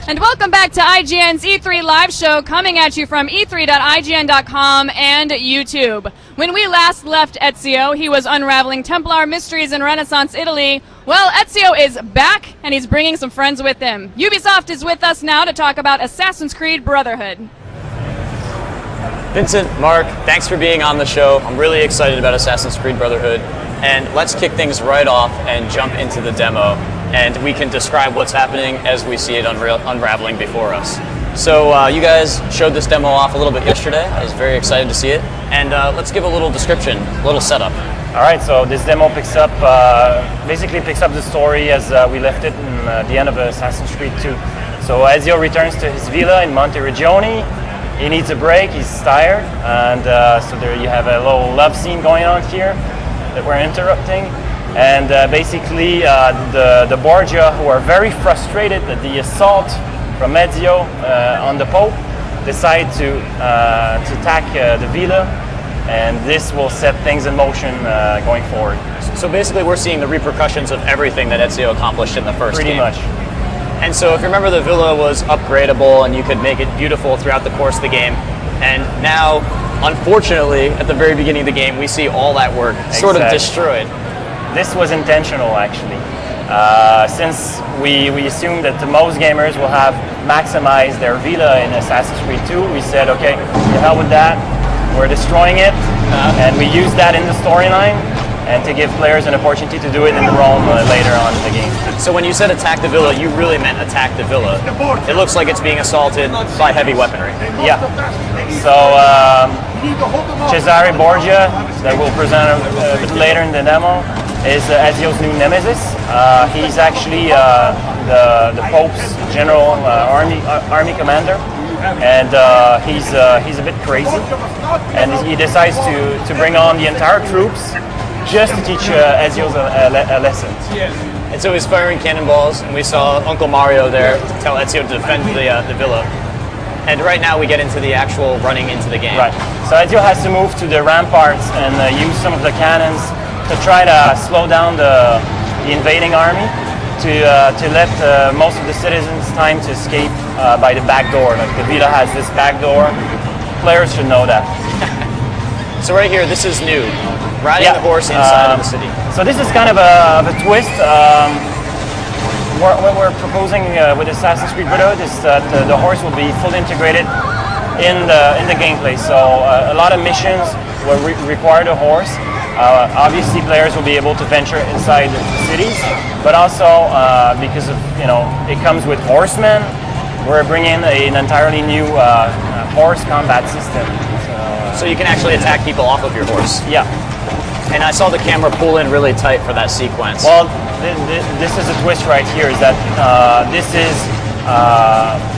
And welcome back to IGN's E3 live show, coming at you from e3.ign.com and YouTube. When we last left Ezio, he was unraveling Templar mysteries in Renaissance Italy. Well, Ezio is back, and he's bringing some friends with him. Ubisoft is with us now to talk about Assassin's Creed Brotherhood. Vincent, Mark, thanks for being on the show. I'm really excited about Assassin's Creed Brotherhood. And let's kick things right off and jump into the demo. And we can describe what's happening as we see it unraveling before us. So you guys showed this demo off a little bit yesterday. I was very excited to see it. And let's give a little description, a little setup. All right, so this demo basically picks up the story as we left it in the end of Assassin's Creed 2. So Ezio returns to his villa in Monteriggioni. He needs a break, he's tired. And so there you have a little love scene going on here that we're interrupting. And basically the Borgia, who are very frustrated at the assault from Ezio on the Pope, decide to attack the villa, and this will set things in motion going forward. So basically we're seeing the repercussions of everything that Ezio accomplished in the first game. Pretty much. And so if you remember, the villa was upgradable and you could make it beautiful throughout the course of the game. And now, unfortunately, at the very beginning of the game, we see all that work sort of destroyed. This was intentional, actually. Since we assumed that most gamers will have maximized their villa in Assassin's Creed 2, we said, okay, to hell with that, we're destroying it, and we used that in the storyline, and to give players an opportunity to do it in Rome later on in the game. So when you said attack the villa, you really meant attack the villa. It looks like it's being assaulted by heavy weaponry. Yeah. So Cesare Borgia, that we'll present a bit later in the demo, is Ezio's new nemesis. He's actually the Pope's general army commander, and he's a bit crazy, and he decides to bring on the entire troops just to teach Ezio a lesson. And so he's firing cannonballs, and we saw Uncle Mario there tell Ezio to defend the villa. And right now we get into the actual running into the game. Right. So Ezio has to move to the ramparts and use some of the cannons to try to slow down the invading army, to let most of the citizens time to escape by the back door. Like the villa has this back door. Players should know that. So right here, this is new. Riding the horse inside of the city. So this is kind of a twist. What we're proposing with Assassin's Creed Brotherhood is that the horse will be fully integrated in the gameplay. So a lot of missions will require the horse. Obviously, players will be able to venture inside the cities, but also because of it comes with horsemen, we're bringing an entirely new horse combat system. So you can actually attack people off of your horse. Yeah. And I saw the camera pull in really tight for that sequence. Well, this is a twist right here, is that this is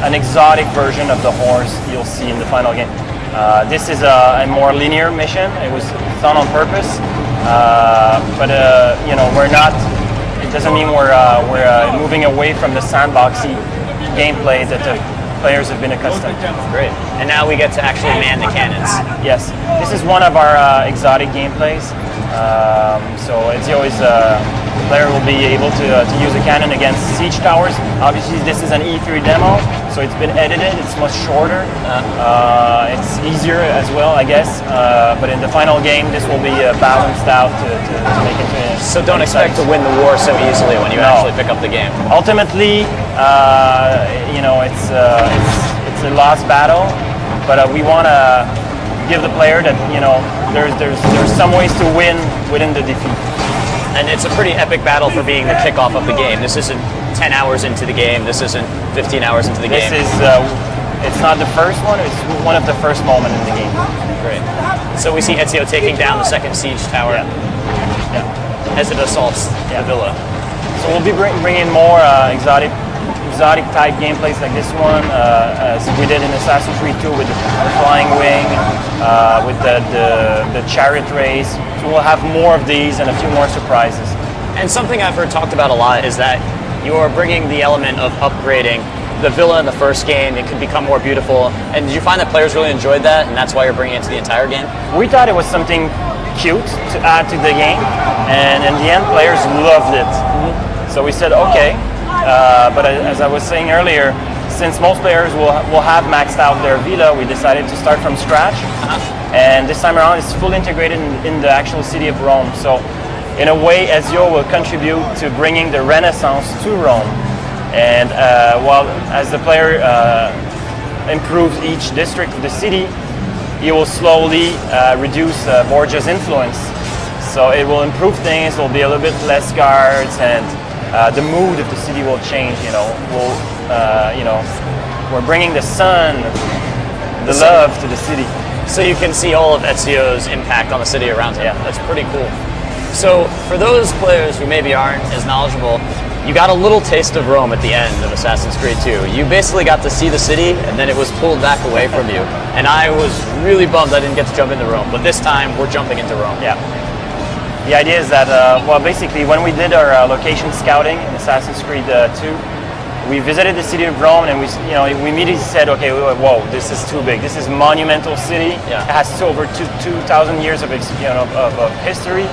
an exotic version of the horse you'll see in the final game. This is a more linear mission. It was done on purpose, but we're not. It doesn't mean we're moving away from the sandboxy gameplay that the players have been accustomed to. Great. And now we get to actually man the cannons. Yes, this is one of our exotic gameplays. So the player will be able to use a cannon against siege towers. Obviously, this is an E3 demo, so it's been edited. It's much shorter. It's easier as well, I guess. But in the final game, this will be balanced out to make it. So don't expect to win the war so easily when you actually pick up the game. Ultimately, it's a lost battle, but we want to give the player that there's some ways to win within the defeat. And it's a pretty epic battle for being the kickoff of the game. This isn't 10 hours into the game. This isn't 15 hours into the game. This is it's not the first one. It's one of the first moments in the game. Great. So we see Ezio taking down the second siege tower as it assaults the villa. So we'll be bringing more exotic type gameplays like this one, as we did in Assassin's Creed 2 with the flying wing, with the chariot race. So we'll have more of these and a few more surprises. And something I've heard talked about a lot is that you are bringing the element of upgrading the villa in the first game. It could become more beautiful. And did you find that players really enjoyed that, and that's why you're bringing it to the entire game? We thought it was something cute to add to the game, and in the end, players loved it. So we said, okay. But as I was saying earlier, since most players will have maxed out their villa, we decided to start from scratch. And this time around, it's fully integrated in the actual city of Rome. So, in a way, Ezio will contribute to bringing the Renaissance to Rome. And while as the player improves each district of the city, he will slowly reduce Borgia's influence. So it will improve things. There will be a little bit less guards, and the mood of the city will change. We're bringing the sun, the love to the city. So you can see all of Ezio's impact on the city around him. Yeah. That's pretty cool. So for those players who maybe aren't as knowledgeable, you got a little taste of Rome at the end of Assassin's Creed 2. You basically got to see the city, and then it was pulled back away from you. And I was really bummed I didn't get to jump into Rome, but this time we're jumping into Rome. Yeah. The idea is that, basically when we did our location scouting in Assassin's Creed 2, we visited the city of Rome, and we immediately said, okay, whoa, this is too big. This is a monumental city. Yeah. It has over 2,000 years of history.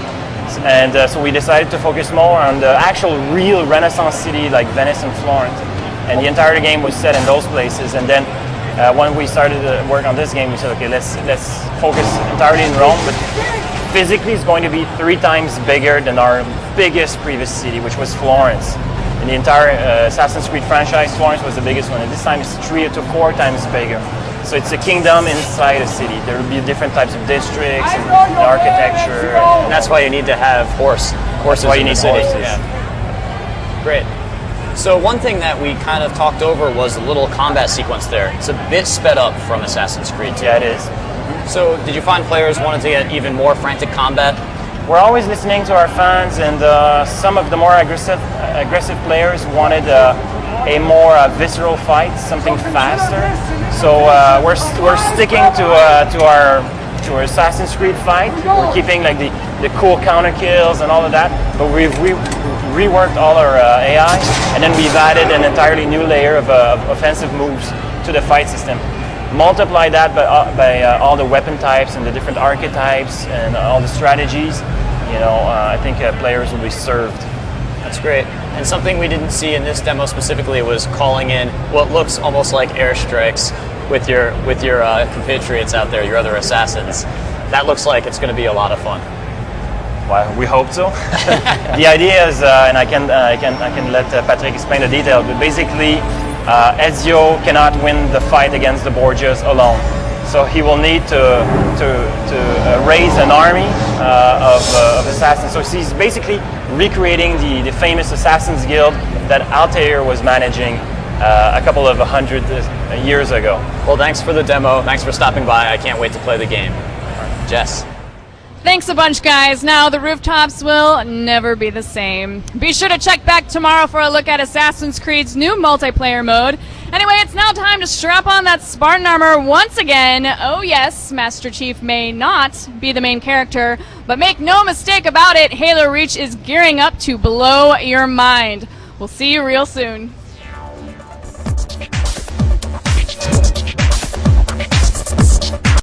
And so we decided to focus more on the actual real Renaissance city like Venice and Florence. And the entire game was set in those places. And then when we started to work on this game, we said, okay, let's focus entirely in Rome. But physically, it's going to be 3 times bigger than our biggest previous city, which was Florence. In the entire Assassin's Creed franchise, Florence was the biggest one. And this time it's 3 to 4 times bigger. So it's a kingdom inside a city. There will be different types of districts and architecture. And that's why you need to have horses in the city. Horses. Yeah. Great. So one thing that we kind of talked over was the little combat sequence there. It's a bit sped up from Assassin's Creed 2. Yeah, it is. So did you find players wanted to get even more frantic combat? We're always listening to our fans, and some of the more aggressive players wanted a more visceral fight, something faster. So we're sticking to our Assassin's Creed fight. We're keeping like the cool counter kills and all of that, but we've reworked all our AI, and then we've added an entirely new layer of offensive moves to the fight system. Multiply that by all the weapon types and the different archetypes and all the strategies. I think players will be served. That's great. And something we didn't see in this demo specifically was calling in what looks almost like airstrikes with your compatriots out there, your other assassins. That looks like it's going to be a lot of fun. Well, we hope so. The idea is, and I can let Patrick explain the detail, but basically Ezio cannot win the fight against the Borgias alone. So he will need to raise an army of assassins. So he's basically recreating the famous Assassins Guild that Altair was managing a couple of 100 years ago. Well, thanks for the demo. Thanks for stopping by. I can't wait to play the game. Jess. Thanks a bunch, guys. Now the rooftops will never be the same. Be sure to check back tomorrow for a look at Assassin's Creed's new multiplayer mode. Anyway, it's now time to strap on that Spartan armor once again. Oh yes, Master Chief may not be the main character, but make no mistake about it, Halo Reach is gearing up to blow your mind. We'll see you real soon.